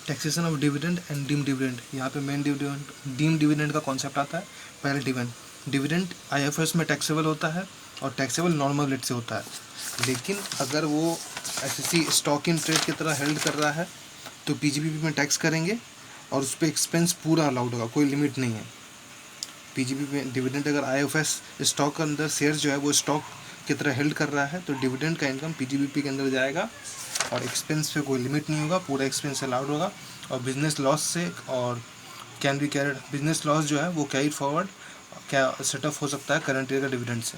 Taxation of dividend and deem dividend. यहाँ पे main dividend deem dividend का concept आता है। पहले डिविडेंड आईएफएस में टैक्सेबल होता है और टैक्सेबल नॉर्मल रेट से होता है। लेकिन अगर वो एसएससी स्टॉक इन ट्रेड की तरह हेल्ड कर रहा है तो पीजीबीपी में टैक्स करेंगे और उस पर एक्सपेंस पूरा अलाउड होगा, कोई लिमिट नहीं है। पीजीबीपी में डिविडेंड अगर आईएफएस स्टॉक के अंदर शेयर जो है वो स्टॉक की तरह हेल्ड कर रहा है तो डिविडेंड का इनकम पीजीबीपी के अंदर जाएगा और एक्सपेंस पे कोई लिमिट नहीं होगा, पूरा एक्सपेंस अलाउड होगा। और बिजनेस लॉस से और can be carried, business loss जो है वो कैरी फॉरवर्ड क्या सेटअप हो सकता है करंट ईयर का डिविडेंड से।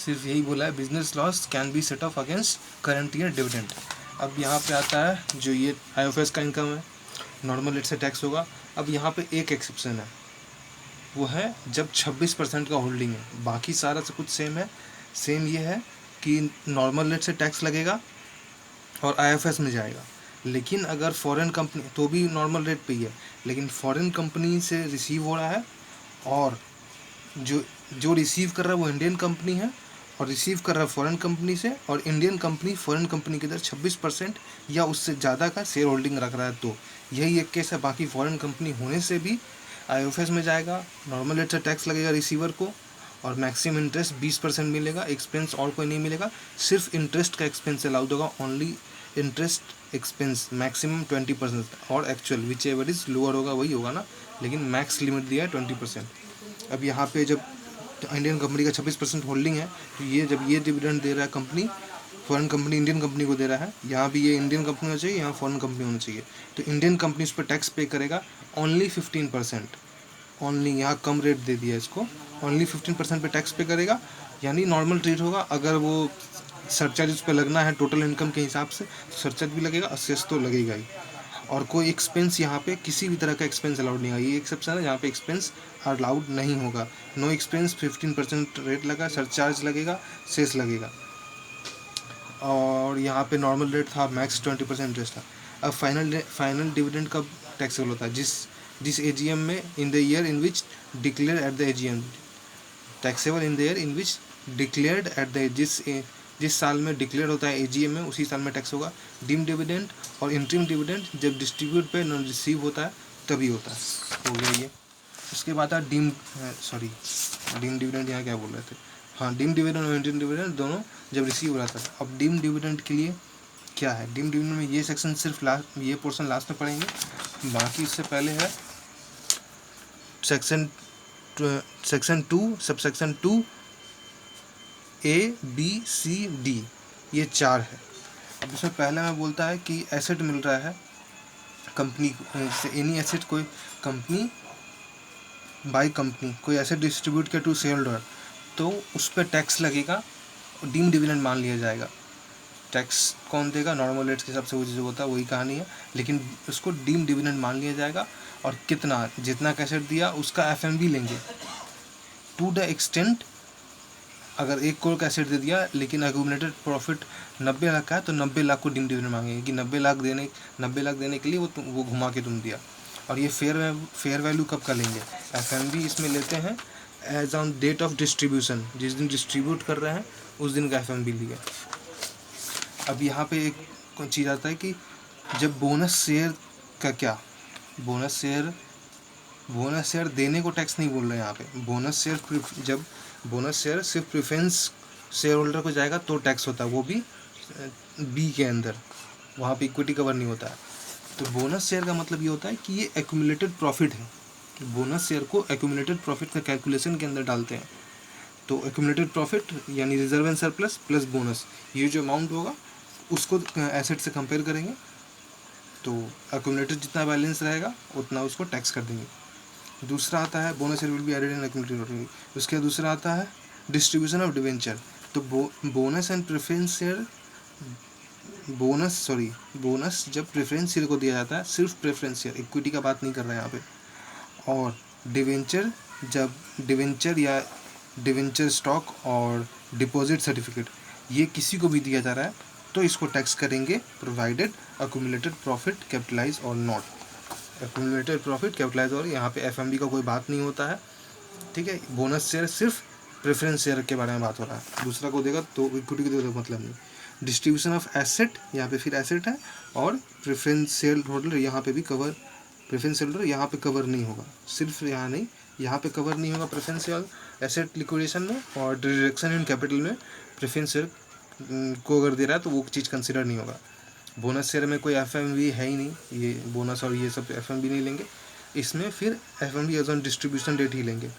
सिर्फ यही बोला है, business loss can be set of against current year dividend. अब यहाँ पे आता है जो ये आईएफएस का इनकम है, नॉर्मल रेट से टैक्स होगा। अब यहाँ पे एक एक्सेप्शन है, वो है जब 26% का होल्डिंग है, बाकी सारा सब कुछ सेम है। सेम ये है कि नॉर्मल रेट से टैक्स लगेगा और आईएफएस में जाएगा। लेकिन अगर फॉरेन कंपनी, तो भी नॉर्मल रेट पे ही है, लेकिन फॉरेन कंपनी से रिसीव हो रहा है और जो जो रिसीव कर रहा है वो इंडियन कंपनी है और रिसीव कर रहा है फॉरेन कंपनी से, और इंडियन कंपनी फॉरेन कंपनी के इधर 26% या उससे ज़्यादा का शेयर होल्डिंग रख रहा है, तो यही एक केस है। बाकी फॉरेन कंपनी होने से भी आईएफएस में जाएगा, नॉर्मल रेट से टैक्स लगेगा रिसीवर को और मैक्सिमम इंटरेस्ट 20% मिलेगा, एक्सपेंस और कोई नहीं मिलेगा, सिर्फ इंटरेस्ट का एक्सपेंस अलाउड होगा, ओनली इंटरेस्ट एक्सपेंस मैक्सिमम 20% और actual which ever is lower होगा वही होगा ना, लेकिन मैक्स लिमिट दिया है 20%। अब यहाँ पे जब इंडियन कंपनी का 26% होल्डिंग है तो ये जब ये डिविडेंड दे रहा है company, foreign company Indian company को दे रहा है, यहाँ भी ये इंडियन कंपनी होना चाहिए, यहाँ फॉरेन कंपनी होना चाहिए, तो इंडियन कंपनी उस पर टैक्स पे करेगा ओनली 15%। ओनली यहाँ कम रेट दे दिया इसको, ओनली 15% पे टैक्स पे करेगा, यानी नॉर्मल रेट होगा। अगर वो सरचार्ज उस पर लगना है टोटल इनकम के हिसाब से तो सरचार्ज भी लगेगा और सेस तो लगेगा ही। और कोई एक्सपेंस यहाँ पे किसी भी तरह का एक्सपेंस अलाउड नहीं होगा, ये एक्सेप्शन है जहाँ पे एक्सपेंस अलाउड नहीं होगा। नो एक्सपेंस, 15% रेट लगा, सरचार्ज लगेगा, सेस लगेगा। और यहाँ पे नॉर्मल रेट था, मैक्स 20% इंटरेस्ट था। अब फाइनल डिविडेंड कब टैक्सेबल होता है? जिस एजीएम में in the year in which declare at the AGM, taxable in the year in which declared at the, जिस साल में डिक्लेयर होता है एजीएम में उसी साल में टैक्स होगा। डीम डिविडेंड और इंटरिम डिविडेंड जब डिस्ट्रीब्यूट पे नॉन रिसीव होता है तभी होता है। हो गया ये। उसके बाद आता डीम डिविडेंड, यहाँ क्या बोल रहे थे, हाँ डीम डिविडेंड और इंटरिम डिविडेंड दोनों जब रिसीव हो रहा था। अब डीम डिविडेंड के लिए क्या है, डीम डिविडेंड में ये सेक्शन सिर्फ लास्ट, ये पोर्शन लास्ट में पढ़ेंगे, बाकी इससे पहले है section 2 subsection 2 A, B, C, D, ये 4 है। अब इसमें पहले में बोलता है कि एसेट मिल रहा है कंपनी से, एनी एसेट, कोई कंपनी बाई कंपनी कोई एसेट डिस्ट्रीब्यूट किया टू शेयर होल्डर, तो उस पर टैक्स लगेगा, डीम डिविडेंड मान लिया जाएगा। टैक्स कौन देगा? नॉर्मल रेट्स के हिसाब से वो जो होता है वही कहानी है, लेकिन उसको डीम डिविडेंड मान लिया जाएगा। और कितना, जितना कैसेट दिया उसका एफएमवी लेंगे टू द एक्सटेंट, अगर 1 करोड़ का एसेट दे दिया लेकिन एक्यूमुलेटेड प्रॉफिट 90 लाख का है तो 90 लाख को डीम डिविडेंड मांगेंगे कि 90 लाख देने के लिए वो घुमा के तुम दिया। और ये फेयर वैल्यू कब का लेंगे? एफएमवी इसमें लेते हैं as on date of distribution, जिस दिन डिस्ट्रीब्यूट कर रहे हैं उस दिन का एफएमवी लिया। अब यहाँ पे एक चीज़ आता है कि जब बोनस शेयर का क्या, बोनस शेयर देने को टैक्स नहीं बोल रहे हैं यहाँ पे। जब बोनस शेयर सिर्फ प्रेफरेंस शेयर होल्डर को जाएगा तो टैक्स होता है, वो भी बी के अंदर, वहाँ पे इक्विटी कवर नहीं होता है। तो बोनस शेयर का मतलब ये होता है कि ये एक्यूमुलेटेड प्रॉफिट है, बोनस शेयर को एक्यूमुलेटेड प्रॉफिट का कैलकुलेशन के अंदर डालते हैं। तो एक्यूमुलेटेड प्रॉफिट यानी reserve and surplus plus bonus, ये जो अमाउंट होगा उसको एसेट से कंपेयर करेंगे, तो एक्यूमुलेटेड जितना बैलेंस रहेगा उतना उसको टैक्स कर देंगे। दूसरा आता है bonus share will be added in accumulated. उसके दूसरा आता है डिस्ट्रीब्यूशन ऑफ डिवेंचर। तो bonus and preference share, bonus जब प्रेफरेंस शेयर को दिया जाता है, सिर्फ प्रेफरेंस शेयर, इक्विटी का बात नहीं कर रहा है यहाँ पे। और डिवेंचर, जब डिवेंचर या डिवेंचर स्टॉक और डिपॉजिट सर्टिफिकेट ये किसी को भी दिया जा रहा है तो इसको टैक्स करेंगे, प्रोवाइडेड एक्यूमुलेटेड प्रॉफिट कैपिटलाइज और नॉट। एक्यूमुलेटेड प्रॉफिट कैपिटलाइज और यहाँ पे एफएमवी का कोई बात नहीं होता है, ठीक है। बोनस शेयर सिर्फ प्रेफरेंस शेयर के बारे में बात हो रहा है, दूसरा को देगा तो इक्विटी को देगा तो मतलब नहीं। डिस्ट्रीब्यूशन ऑफ एसेट, यहाँ पे फिर एसेट है, और प्रेफरेंस शेयर होल्डर यहाँ पे भी कवर, प्रेफरेंस शेयर होल्डर यहाँ पे कवर नहीं होगा, सिर्फ यहाँ नहीं, यहाँ पे कवर नहीं होगा प्रेफरेंस शेयर एसेट लिक्विडेशन में, और डिडक्शन इन कैपिटल में प्रेफरेंस शेयर को अगर दे रहा है तो वो चीज़ कंसिडर नहीं होगा। बोनस शेयर में कोई एफएमवी है ही नहीं, ये बोनस और ये सब एफएमवी नहीं लेंगे, इसमें फिर FMV as on distribution date ही लेंगे,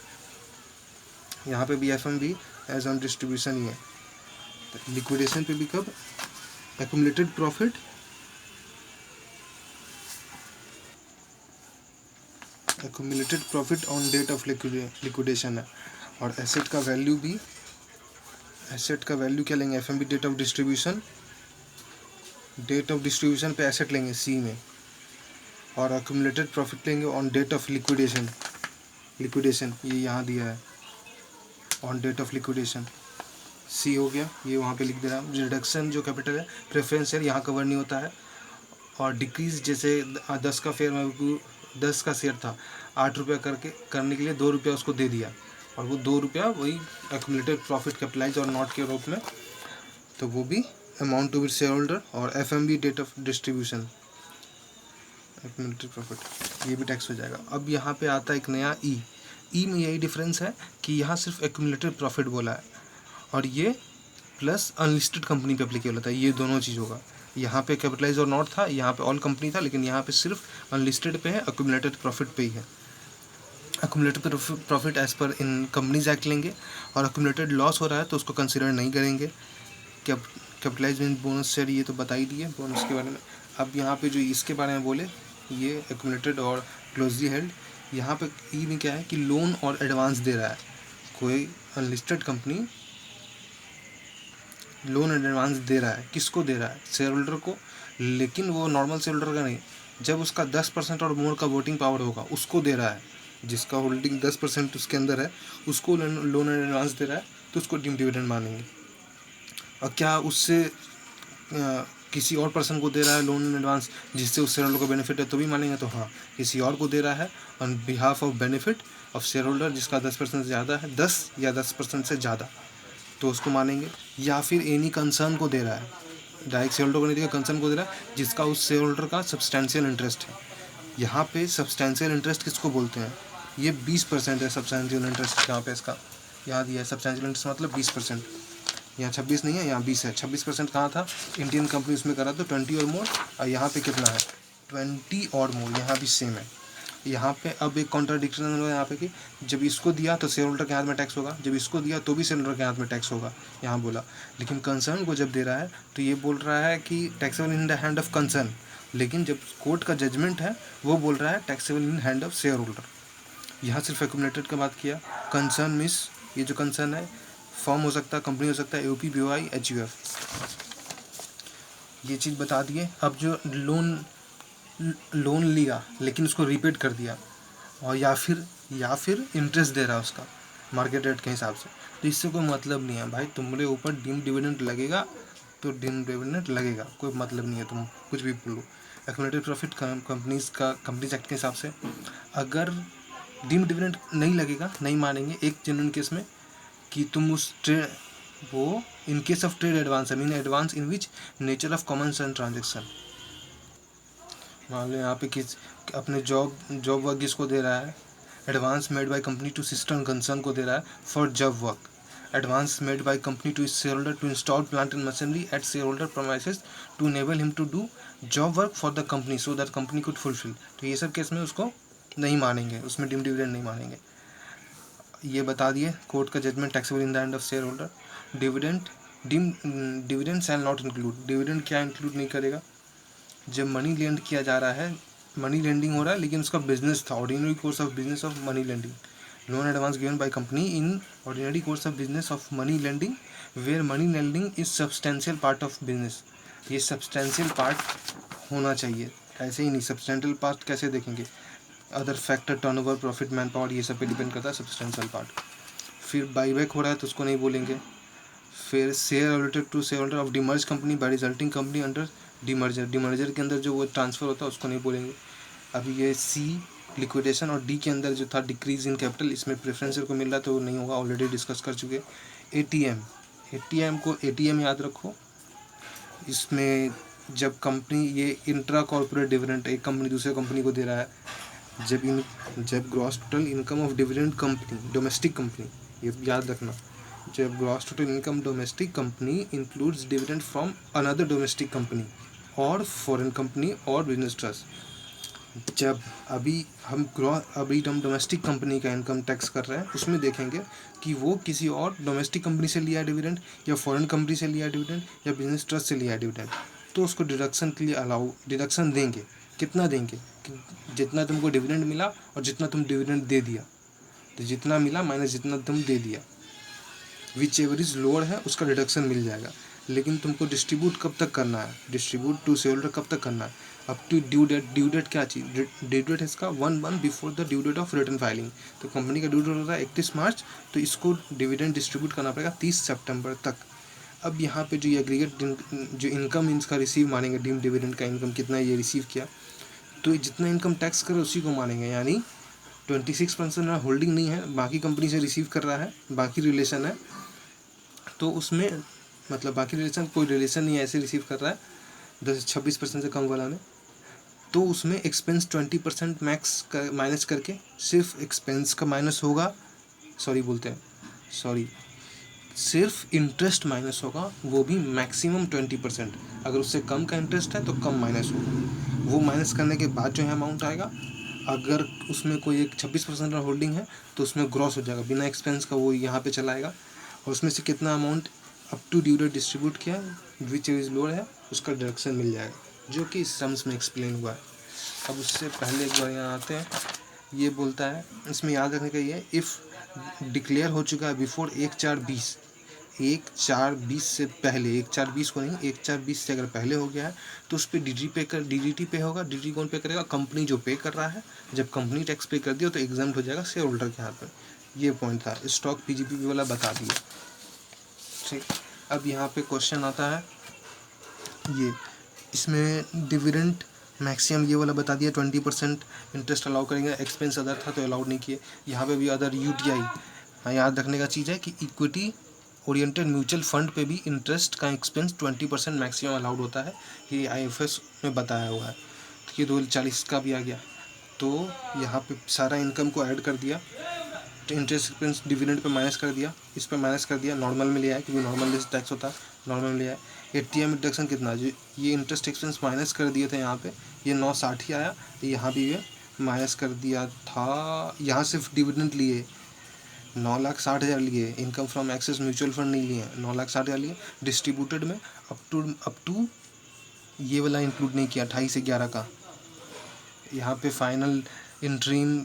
यहाँ पे भी एफएमवी एज ऑन डिस्ट्रीब्यूशन ही है। लिक्विडेशन पे भी कब, accumulated profit, accumulated profit on date of liquidation है, और एसेट का वैल्यू भी, एसेट का वैल्यू क्या लेंगे, FMV date of distribution, date of distribution पे एसेट लेंगे सी में, और एक्यूमुलेटेड प्रॉफिट लेंगे on date of liquidation, liquidation ये यहाँ दिया है, on date of liquidation C हो गया, ये वहाँ पे लिख दे रहा हूँ। रिडक्शन जो कैपिटल है प्रेफरेंस शेयर यहाँ कवर नहीं होता है, और डिक्रीज जैसे 10 का फेयर वैल्यू, 10 का शेयर था, 8 रुपया करने के लिए 2 रुपया उसको दे दिया, और वो 2 रुपया वही एक्यूमुलेटेड प्रॉफिट कैपिटलाइज और नॉट के रूप में, तो वो भी amount to be share holder, और FMV date of distribution accumulated profit ये भी टैक्स हो जाएगा। अब यहाँ पे आता है एक नया ई में यही डिफरेंस है कि यहाँ सिर्फ एक्यूमुलेटेड प्रॉफिट बोला है, और ये प्लस अनलिस्टेड कंपनी पे एप्लीकेबल होता है, ये दोनों चीज़ होगा। यहाँ पे कैपिटलाइज और नॉट था, यहाँ पे ऑल कंपनी था, लेकिन यहाँ पे सिर्फ अनलिस्टेड पे है, एक्यूमुलेटेड प्रॉफिट पे ही है। एक्यूमुलेटेड प्रॉफिट एज पर इन कंपनीज एक्ट लेंगे, और एक्यूमुलेटेड लॉस हो रहा है तो उसको कंसिडर नहीं करेंगे। कैपिटलाइज मीन बोनस शेयर ये तो बता ही दिए बोनस के बारे में। अब यहाँ पे जो इसके बारे में बोले, ये एक्यूमुलेटेड और क्लोजली हेल्ड, यहाँ पे ई में क्या है कि लोन और एडवांस दे रहा है, कोई unlisted company loan and advance दे रहा है, किसको दे रहा है, शेयर होल्डर को, लेकिन वो नॉर्मल शेयर होल्डर का नहीं, जब उसका 10% और मोर का वोटिंग पावर होगा उसको दे रहा है, जिसका होल्डिंग 10% उसके अंदर है उसको लोन एंड एडवांस दे रहा है, तो उसको डीम्ड डिविडेंड मानेंगे। और क्या उससे किसी और पर्सन को दे रहा है लोन एंड एडवांस जिससे उस शेयर होल्डर को बेनिफिट है तो भी मानेंगे, तो हाँ किसी और को दे रहा है on behalf of benefit of share holder जिसका 10% से ज़्यादा है, 10 या 10% से ज़्यादा, तो उसको मानेंगे। या फिर एनी कंसर्न को दे रहा है, डायरेक्ट शेयर होल्डर को नहीं देगा, कंसर्न को दे रहा है जिसका उस शेयर होल्डर का सब्सटैंशियल इंटरेस्ट है। यहाँ पे सब्सटैंशियल इंटरेस्ट किसको बोलते हैं, ये 20% है सब्सटैंशियल इंटरेस्ट, यहाँ पे इसका यहाँ दिया है सब्सटैंशियल इंटरेस्ट मतलब 20%, यहाँ 26 नहीं है, यहाँ 20 है। 26% कहाँ था, इंडियन कंपनी उसमें करा तो 20 और मोर, और यहाँ पे कितना है 20 और मोर, यहाँ भी सेम है। यहाँ पे अब एक कॉन्ट्राडिक्शन है यहाँ पे कि जब इसको दिया तो शेयर होल्डर के हाथ में टैक्स होगा, जब इसको दिया तो भी शेयर होल्डर के हाथ में टैक्स होगा, यहाँ बोला। लेकिन कंसर्न को जब दे रहा है तो ये बोल रहा है कि taxable in the hand of concern, लेकिन जब कोर्ट का जजमेंट है वो बोल रहा है taxable in hand of share holder. यहाँ सिर्फ एक्यूमुलेटेड का बात किया। कंसर्न मीन्स ये जो कंसर्न है फॉर्म हो सकता है, कंपनी हो सकता है, यूपी, बीओआई, एचयूएफ, ये चीज़ बता दिए। अब जो लोन लिया लेकिन उसको रीपेड कर दिया, और या फिर इंटरेस्ट दे रहा है उसका मार्केट रेट के हिसाब से, तो इससे कोई मतलब नहीं है भाई, तुम्हारे ऊपर डीम्ड डिविडेंड लगेगा तो डीम्ड डिविडेंड लगेगा, कोई मतलब नहीं है, तुम कुछ भी बोलो। एक्यूमुलेटेड प्रॉफिट कंपनीज एक्ट के हिसाब से अगर डीम्ड डिविडेंड नहीं लगेगा, नहीं मानेंगे एक जेन्युइन केस में कि तुम उस ट्रेड वो in case of trade advance, I mean advance in which nature of common sense transaction, मान लो यहाँ पे किस अपने जॉब वर्क किसको दे रहा है, advance made by company to system concern को दे रहा है for job work, advance made by company to share holder to install plant and machinery at share holder premises to enable him to do job work for the company so that company could fulfil, तो ये सब case में उसको नहीं मानेंगे, उसमें deemed dividend नहीं मानेंगे। ये बता दिए कोर्ट का judgement taxable in the hand of share holder. Dividend shall not include, dividend क्या इंक्लूड नहीं करेगा, जब मनी लेंड किया जा रहा है, मनी लेंडिंग हो रहा है लेकिन उसका बिजनेस था, ordinary course of business of money lending, loan advance given by company in ordinary course of business of money lending where money lending is substantial part of business, ये substantial part होना चाहिए, ऐसे ही नहीं substantial part कैसे देखेंगे, other factor turnover, profit, man power, ये सब पे डिपेंड करता है सब्सटेंशियल पार्ट। फिर बाईबैक हो रहा है तो उसको नहीं बोलेंगे। फिर share related to share holder of demerge company by resulting company under demerger, demerger के अंदर जो वो ट्रांसफ़र होता है उसको नहीं बोलेंगे। अभी ये सी लिक्विडेशन और डी के अंदर जो था डिक्रीज इन कैपिटल, इसमें प्रेफरेंस को मिल रहा तो वो नहीं होगा, ऑलरेडी डिस्कस कर चुके। एटीएम को एटीएम याद रखो, इसमें जब कंपनी ये इंट्रा कॉर्पोरेट डिविडेंड एक कंपनी दूसरे कंपनी को दे रहा है, जब gross total income of dividend company domestic company, ये याद रखना, जब gross total income domestic company includes dividend from another domestic company और फॉरेन कंपनी और बिजनेस ट्रस्ट, जब अभी हम डोमेस्टिक कंपनी का इनकम टैक्स कर रहे हैं, उसमें देखेंगे कि वो किसी और डोमेस्टिक कंपनी से लिया है डिविडेंड, या फॉरेन कंपनी से लिया है डिविडेंड, या बिजनेस ट्रस्ट से लिया है डिविडेंड, तो उसको डिडक्शन के लिए डिडक्शन देंगे। कितना देंगे? कि जितना तुमको डिविडेंड मिला और जितना तुम डिविडेंड दे दिया, तो जितना मिला माइनस जितना तुम दे दिया, विच एवर इज लोअर है उसका डिडक्शन मिल जाएगा। लेकिन तुमको डिस्ट्रीब्यूट कब तक करना है? डिस्ट्रीब्यूट टू शेयर होल्डर कब तक करना है? Up to due date. Due date क्या चीज़? ड्यू डेट है इसका 1 month before the due date of return filing. तो कंपनी का ड्यू डेट होता है 31 मार्च, तो इसको डिविडेंड डिस्ट्रीब्यूट करना पड़ेगा 30 सितंबर तक। अब यहाँ पे जो ये एग्रीगेट जो इनकम इसका रिसीव मानेंगे, डीम डिविडेंड का इनकम कितना ये रिसीव किया, तो जितना इनकम टैक्स करे उसी को मानेंगे। यानी 26% होल्डिंग नहीं है, बाकी कंपनी से रिसीव कर रहा है, बाकी रिलेशन है, तो उसमें मतलब बाकी रिलेशन कोई रिलेशन नहीं है, ऐसे रिसीव कर रहा है 26% से कम वाला में, तो उसमें एक्सपेंस 20% मैक्स का माइनस करके सिर्फ एक्सपेंस का माइनस होगा, सिर्फ इंटरेस्ट माइनस होगा, वो भी मैक्सिमम 20%। अगर उससे कम का इंटरेस्ट है तो कम माइनस होगा। वो माइनस करने के बाद जो है अमाउंट आएगा, अगर उसमें कोई एक 26% होल्डिंग है तो उसमें ग्रॉस हो जाएगा, बिना एक्सपेंस का वो यहाँ पे चला आएगा, और उसमें से कितना amount up to due date distribute किया, विच इज लोअर है, उसका डिडक्शन मिल जाएगा, जो कि इस सम्स में एक्सप्लेन हुआ है। अब उससे पहले एक बार यहाँ आते हैं, ये बोलता है, इसमें याद रखने का ये, इफ़ डिक्लेयर हो चुका है बिफोर 1/4/20, 1/4/20 से पहले, 1/4/20 को नहीं, 1/4/20 से अगर पहले हो गया है तो उस पर DDT पे होगा। DDT कौन पे करेगा? कंपनी जो पे कर रहा है। जब कंपनी टैक्स पे कर दिया तो एग्जाम्प्ट हो जाएगा शेयर होल्डर के हाथ पर। ये पॉइंट था, स्टॉक PGP वाला बता दिया। ठीक, अब यहाँ पे क्वेश्चन आता है, ये इसमें डिविडेंड मैक्सिमम ये वाला बता दिया, 20% इंटरेस्ट अलाउ करेंगे, एक्सपेंस अदर था तो अलाउड नहीं किए। यहाँ पे भी अदर UTI। हाँ, याद रखने का चीज़ है कि इक्विटी ओरिएंटेड म्यूचुअल फंड पे भी इंटरेस्ट का एक्सपेंस 20% मैक्सिमम अलाउड होता है, ये IFS में बताया हुआ है। तो ये 240 का भी आ गया, तो यहाँ पे सारा इनकम को ऐड कर दिया, तो interest expense dividend pay minus कर दिया, इस पर माइनस कर दिया, नॉर्मल में लिया है क्योंकि नॉर्मल लिस्ट टैक्स होता है, नॉर्मल में लिया है। ATM डिडक्शन कितना, जो ये इंटरेस्ट एक्सपेंस माइनस कर दिए थे यहाँ पे, ये 960 ही आया, तो यहाँ भी ये माइनस कर दिया था। यहाँ सिर्फ डिविडेंड लिए 9,60,000 लिए, income from excess mutual fund नहीं लिए, 9,60,000 लिए। डिस्ट्रीब्यूटेड में अप टू ये वाला इंक्लूड नहीं किया, 28 से 11 का। यहाँ पे फाइनल इंट्रीम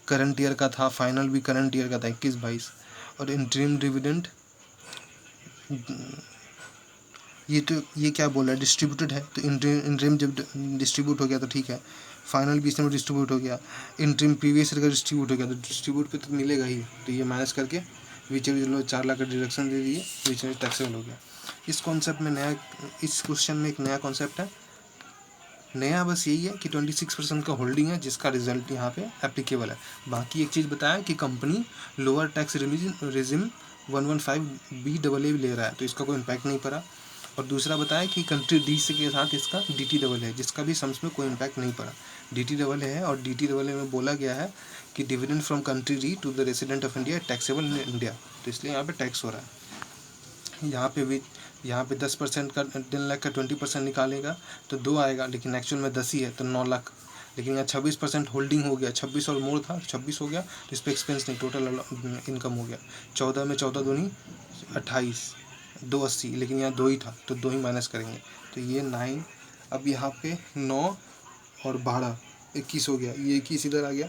करंट ईयर का था, फाइनल भी करंट ईयर का था 21-22, और इंट्रीम डिविडेंड ये क्या बोल रहा है, डिस्ट्रीब्यूटेड है, तो इंट्रीम जब डिस्ट्रीब्यूट हो गया तो ठीक है, फाइनल भी इसमें डिस्ट्रीब्यूट हो गया, इंट्रीम प्रीवियस ईयर का डिस्ट्रीब्यूट हो गया, तो डिस्ट्रीब्यूट पे तो मिलेगा ही, तो ये माइनस करके विच लो 4 लाख का डिडक्शन दे दिए, विच टैक्सेबल हो गया। इस कॉन्सेप्ट में नया, इस क्वेश्चन में एक नया कॉन्सेप्ट है, नया बस यही है कि 26% का होल्डिंग है, जिसका रिजल्ट यहाँ पे एप्लीकेबल है। बाकी एक चीज़ बताया कि company lower tax regime 115BAA ले रहा है, तो इसका कोई इम्पैक्ट नहीं पड़ा। और दूसरा बताया कि कंट्री डी से के साथ इसका DT है, जिसका भी सम्स में कोई इम्पैक्ट नहीं पड़ा। DT है, और DT में बोला गया है कि dividend from country D to the resident of India taxable in India, तो इसलिए यहाँ पे टैक्स हो रहा है। यहाँ पे 10% का 10 लाख का 20% निकालेगा तो 2 आएगा, लेकिन एक्चुअल में 10 ही है, तो 9 लाख। लेकिन यहाँ 26% होल्डिंग हो गया, 26 और मोर था, 26 हो गया, तो इस पर एक्सपेंस नहीं, टोटल इनकम हो गया 14 में 14 दूनी 28, 280, लेकिन यहाँ 2 ही था तो 2 ही माइनस करेंगे, तो ये 9। अब यहाँ पे 9 और 12 21 हो गया, ये 21 इधर आ गया,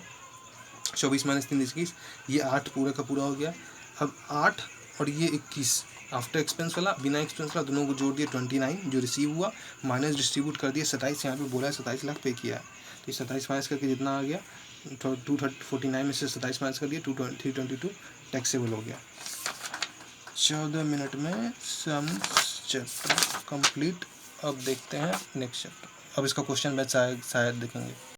24 - 3 21, ये 8 पूरा का पूरा हो गया। अब 8 और ये 21 आफ्टर एक्सपेंस वाला, बिना एक्सपेंस वाला, दोनों को जोड़ दिया 29 जो रिसीव हुआ, माइनस डिस्ट्रीब्यूट कर दिया 27, यहाँ पे बोला है 27 लाख पे किया है, तो 27 माइनस करके जितना आ गया 249 में से 27 माइनस कर दिया 322 टैक्सेबल हो गया। 14 मिनट में सम चैप्टर कंप्लीट। अब देखते हैं नेक्स्ट चैप्टर, अब इसका क्वेश्चन बैच शायद देखेंगे।